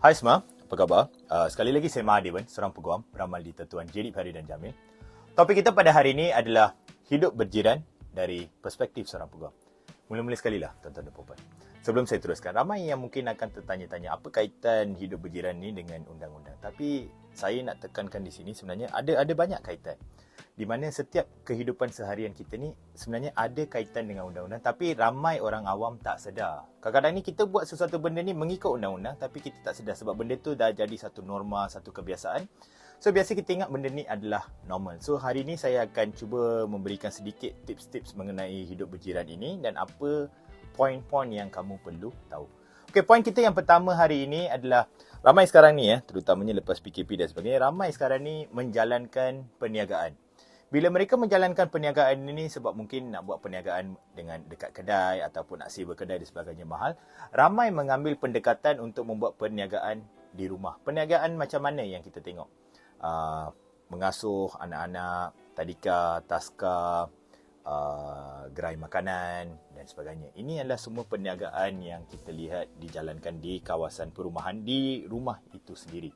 Hai semua, apa khabar? Sekali lagi saya Mahadewan, seorang peguam beramal di Tetuan J.D. Farid dan Jamil. Topik kita pada hari ini adalah hidup berjiran dari perspektif seorang peguam. Mula-mula sekali lah, tuan-tuan dan puan. Sebelum saya teruskan, ramai yang mungkin akan tertanya-tanya apa kaitan hidup berjiran ni dengan undang-undang. Tapi saya nak tekankan di sini sebenarnya ada banyak kaitan. Di mana setiap kehidupan seharian kita ni sebenarnya ada kaitan dengan undang-undang, tapi ramai orang awam tak sedar. Kadang-kadang ni kita buat sesuatu benda ni mengikut undang-undang, tapi kita tak sedar sebab benda tu dah jadi satu norma, satu kebiasaan. So biasa kita ingat benda ni adalah normal. So hari ni saya akan cuba memberikan sedikit tips-tips mengenai hidup berjiran ini dan apa poin-poin yang kamu perlu tahu. Okey, poin kita yang pertama hari ini adalah ramai sekarang ni terutamanya lepas PKP dan sebagainya, ramai sekarang ni menjalankan perniagaan. Bila mereka menjalankan perniagaan ini sebab mungkin nak buat perniagaan dengan dekat kedai ataupun nak sewa kedai dan sebagainya mahal, ramai mengambil pendekatan untuk membuat perniagaan di rumah. Perniagaan macam mana yang kita tengok? Mengasuh anak-anak, tadika, taska, gerai makanan dan sebagainya. Ini adalah semua perniagaan yang kita lihat dijalankan di kawasan perumahan, di rumah itu sendiri.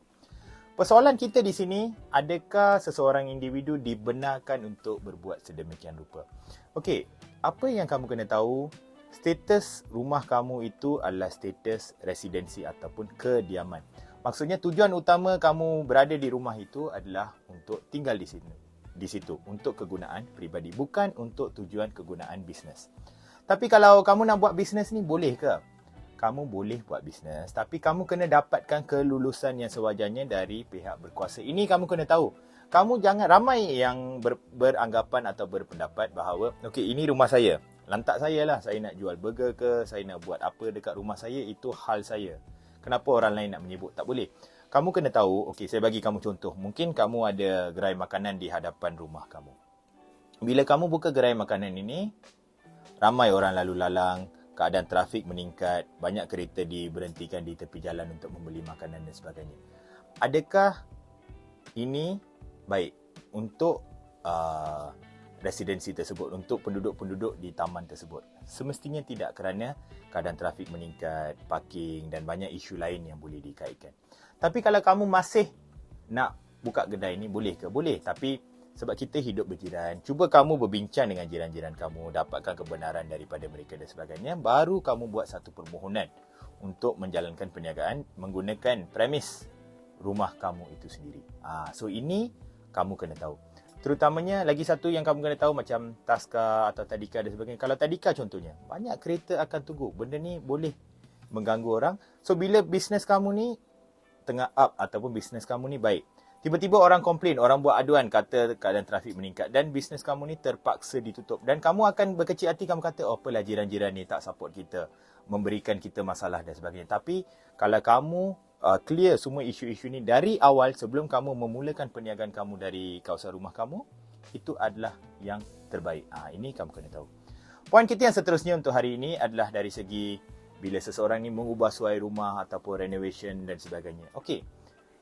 Persoalan kita di sini, adakah seseorang individu dibenarkan untuk berbuat sedemikian rupa? Okey, apa yang kamu kena tahu, status rumah kamu itu adalah status residensi ataupun kediaman. Maksudnya tujuan utama kamu berada di rumah itu adalah untuk tinggal di situ untuk kegunaan peribadi, bukan untuk tujuan kegunaan bisnes. Tapi kalau kamu nak buat bisnes ni, boleh ke? Kamu boleh buat bisnes, tapi kamu kena dapatkan kelulusan yang sewajarnya dari pihak berkuasa. Ini kamu kena tahu. Kamu jangan, ramai yang beranggapan atau berpendapat bahawa okey, ini rumah saya, lantak saya lah, saya nak jual burger ke, saya nak buat apa dekat rumah saya, itu hal saya. Kenapa orang lain nak menyebut? Tak boleh. Kamu kena tahu, okey, saya bagi kamu contoh. Mungkin kamu ada gerai makanan di hadapan rumah kamu. Bila kamu buka gerai makanan ini, ramai orang lalu lalang, keadaan trafik meningkat, banyak kereta diberhentikan di tepi jalan untuk membeli makanan dan sebagainya. Adakah ini baik untuk residensi tersebut, untuk penduduk-penduduk di taman tersebut? Semestinya tidak, kerana keadaan trafik meningkat, parking dan banyak isu lain yang boleh dikaitkan. Tapi kalau kamu masih nak buka kedai ni, boleh ke? Boleh, tapi sebab kita hidup berjiran, cuba kamu berbincang dengan jiran-jiran kamu, dapatkan kebenaran daripada mereka dan sebagainya, baru kamu buat satu permohonan untuk menjalankan perniagaan menggunakan premis rumah kamu itu sendiri. So ini kamu kena tahu. Terutamanya lagi satu yang kamu kena tahu, macam taska atau tadika dan sebagainya. Kalau tadika contohnya, banyak kereta akan tunggu. Benda ni boleh mengganggu orang. So bila bisnes kamu ni tengah up ataupun bisnes kamu ni baik, tiba-tiba orang komplain, orang buat aduan, kata keadaan trafik meningkat dan bisnes kamu ni terpaksa ditutup. Dan kamu akan berkecil hati, kamu kata, oh apalah jiran-jiran ni tak support kita, memberikan kita masalah dan sebagainya. Tapi kalau kamu clear semua isu-isu ni dari awal, sebelum kamu memulakan perniagaan kamu dari kawasan rumah kamu, itu adalah yang terbaik. Ini kamu kena tahu. Poin kita yang seterusnya untuk hari ini adalah dari segi bila seseorang ni mengubah suai rumah ataupun renovation dan sebagainya. Okey.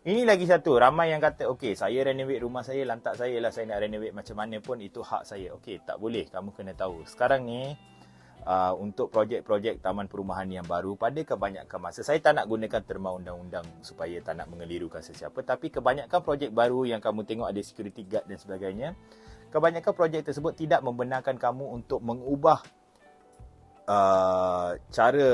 Ini lagi satu, ramai yang kata, okey, saya renovate rumah saya, lantak saya lah, saya nak renovate macam mana pun, itu hak saya. Okey, tak boleh, kamu kena tahu. Sekarang ni, untuk projek-projek taman perumahan yang baru, pada kebanyakan masa, saya tak nak gunakan terma undang-undang supaya tak nak mengelirukan sesiapa, tapi kebanyakan projek baru yang kamu tengok ada security guard dan sebagainya, kebanyakan projek tersebut tidak membenarkan kamu untuk mengubah cara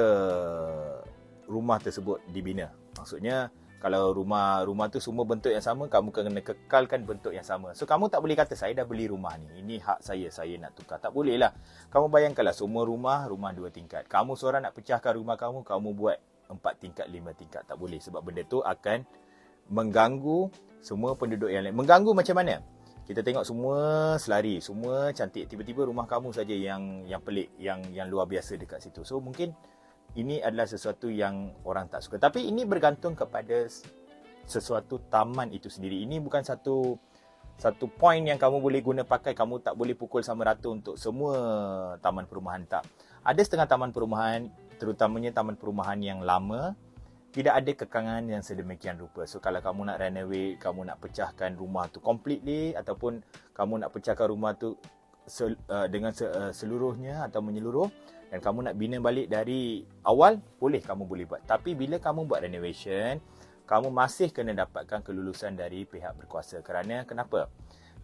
rumah tersebut dibina. Maksudnya, kalau rumah tu semua bentuk yang sama, kamu kena kekalkan bentuk yang sama. So, kamu tak boleh kata, saya dah beli rumah ni, ini hak saya nak tukar. Tak boleh lah. Kamu bayangkanlah, semua rumah 2 tingkat. Kamu seorang nak pecahkan rumah kamu buat 4 tingkat, 5 tingkat. Tak boleh, sebab benda tu akan mengganggu semua penduduk yang lain. Mengganggu macam mana? Kita tengok semua selari, semua cantik. Tiba-tiba rumah kamu saja yang pelik, yang luar biasa dekat situ. So, mungkin ini adalah sesuatu yang orang tak suka. Tapi ini bergantung kepada sesuatu taman itu sendiri. Ini bukan satu poin yang kamu boleh guna pakai. Kamu tak boleh pukul sama rata untuk semua taman perumahan, tak. Ada setengah taman perumahan, terutamanya taman perumahan yang lama, tidak ada kekangan yang sedemikian rupa. So kalau kamu nak renovate, kamu nak pecahkan rumah tu completely, ataupun kamu nak pecahkan rumah tu seluruhnya atau menyeluruh dan kamu nak bina balik dari awal, kamu boleh buat. Tapi bila kamu buat renovation, kamu masih kena dapatkan kelulusan dari pihak berkuasa. Kerana kenapa?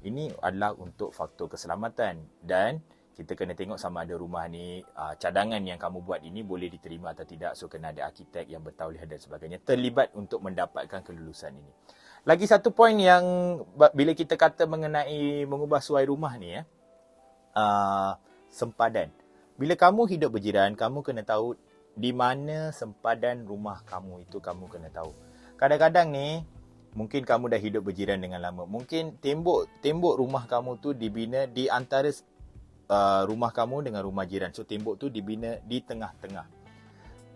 Ini adalah untuk faktor keselamatan dan kita kena tengok sama ada rumah ni cadangan yang kamu buat ini boleh diterima atau tidak. So kena ada arkitek yang bertauliah dan sebagainya terlibat untuk mendapatkan kelulusan ini. Lagi satu poin yang bila kita kata mengenai mengubah suai rumah ni sempadan. Bila kamu hidup berjiran, kamu kena tahu di mana sempadan rumah kamu itu, kamu kena tahu. Kadang-kadang ni mungkin kamu dah hidup berjiran dengan lama. Mungkin tembok rumah kamu tu dibina di antara rumah kamu dengan rumah jiran. So tembok tu dibina di tengah-tengah.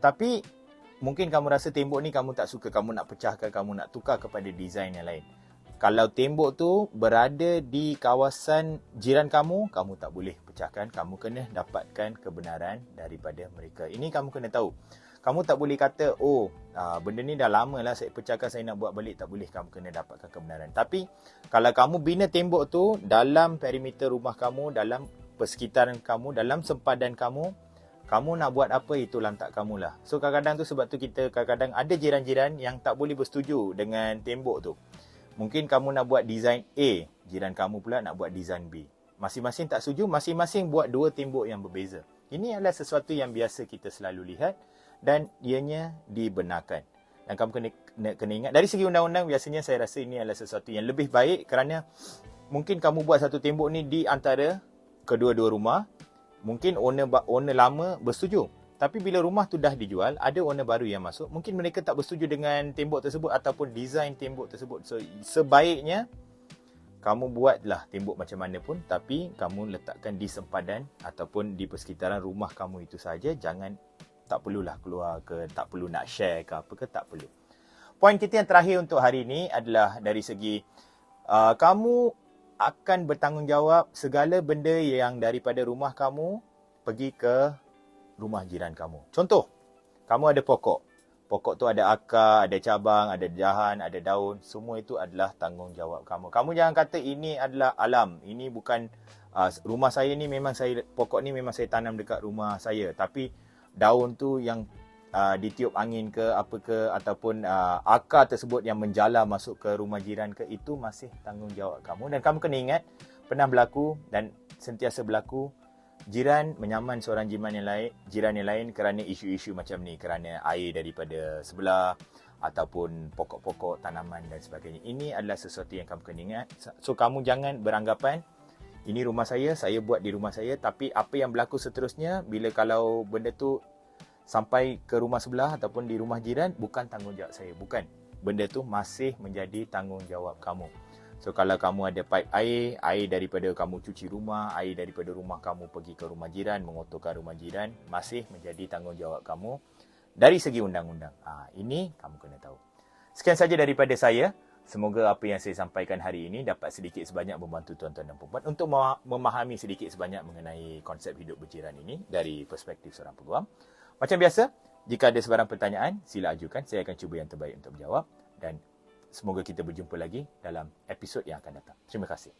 Tapi mungkin kamu rasa tembok ni kamu tak suka, kamu nak pecahkan, kamu nak tukar kepada design yang lain. Kalau tembok tu berada di kawasan jiran kamu tak boleh pecahkan. Kamu kena dapatkan kebenaran daripada mereka. Ini kamu kena tahu. Kamu tak boleh kata, benda ni dah lama lah saya pecahkan, saya nak buat balik. Tak boleh, kamu kena dapatkan kebenaran. Tapi kalau kamu bina tembok tu dalam perimeter rumah kamu, dalam persekitaran kamu, dalam sempadan kamu nak buat apa, itu lantak kamu lah. So kadang-kadang tu sebab tu kita kadang-kadang ada jiran-jiran yang tak boleh bersetuju dengan tembok tu. Mungkin kamu nak buat design A, jiran kamu pula nak buat design B. Masing-masing tak setuju, masing-masing buat dua tembok yang berbeza. Ini adalah sesuatu yang biasa kita selalu lihat dan ianya dibenarkan. Dan kamu kena ingat, dari segi undang-undang biasanya saya rasa ini adalah sesuatu yang lebih baik kerana mungkin kamu buat satu tembok ni di antara kedua-dua rumah, mungkin owner lama bersetuju. Tapi bila rumah tu dah dijual, ada owner baru yang masuk, mungkin mereka tak bersetuju dengan tembok tersebut ataupun design tembok tersebut. So sebaiknya kamu buatlah tembok macam mana pun, tapi kamu letakkan di sempadan ataupun di persekitaran rumah kamu itu saja. Jangan, tak perlulah keluar ke, tak perlu nak share ke apa ke, tak perlu. Poin kita yang terakhir untuk hari ini adalah dari segi kamu akan bertanggungjawab segala benda yang daripada rumah kamu pergi ke rumah jiran kamu. Contoh, kamu ada pokok. Pokok tu ada akar, ada cabang, ada dahan, ada daun. Semua itu adalah tanggungjawab kamu. Kamu jangan kata ini adalah alam. Ini bukan rumah saya ni, memang pokok ni memang saya tanam dekat rumah saya. Tapi daun tu yang ditiup angin ke apa ke, ataupun akar tersebut yang menjala masuk ke rumah jiran ke, itu masih tanggungjawab kamu. Dan kamu kena ingat, pernah berlaku dan sentiasa berlaku, jiran menyaman seorang jiran yang lain kerana isu-isu macam ni, kerana air daripada sebelah ataupun pokok-pokok, tanaman dan sebagainya. Ini adalah sesuatu yang kamu kena ingat. So kamu jangan beranggapan ini rumah saya buat di rumah saya, tapi apa yang berlaku seterusnya bila kalau benda tu sampai ke rumah sebelah ataupun di rumah jiran, bukan tanggungjawab saya. Bukan. Benda tu masih menjadi tanggungjawab kamu. So kalau kamu ada pipe air daripada kamu cuci rumah, air daripada rumah kamu pergi ke rumah jiran, mengotorkan rumah jiran, masih menjadi tanggungjawab kamu dari segi undang-undang. Ini kamu kena tahu. Sekian saja daripada saya. Semoga apa yang saya sampaikan hari ini dapat sedikit sebanyak membantu tuan-tuan dan puan-puan untuk memahami sedikit sebanyak mengenai konsep hidup berjiran ini dari perspektif seorang peguam. Macam biasa, jika ada sebarang pertanyaan, sila ajukan. Saya akan cuba yang terbaik untuk menjawab. Dan semoga kita berjumpa lagi dalam episod yang akan datang. Terima kasih.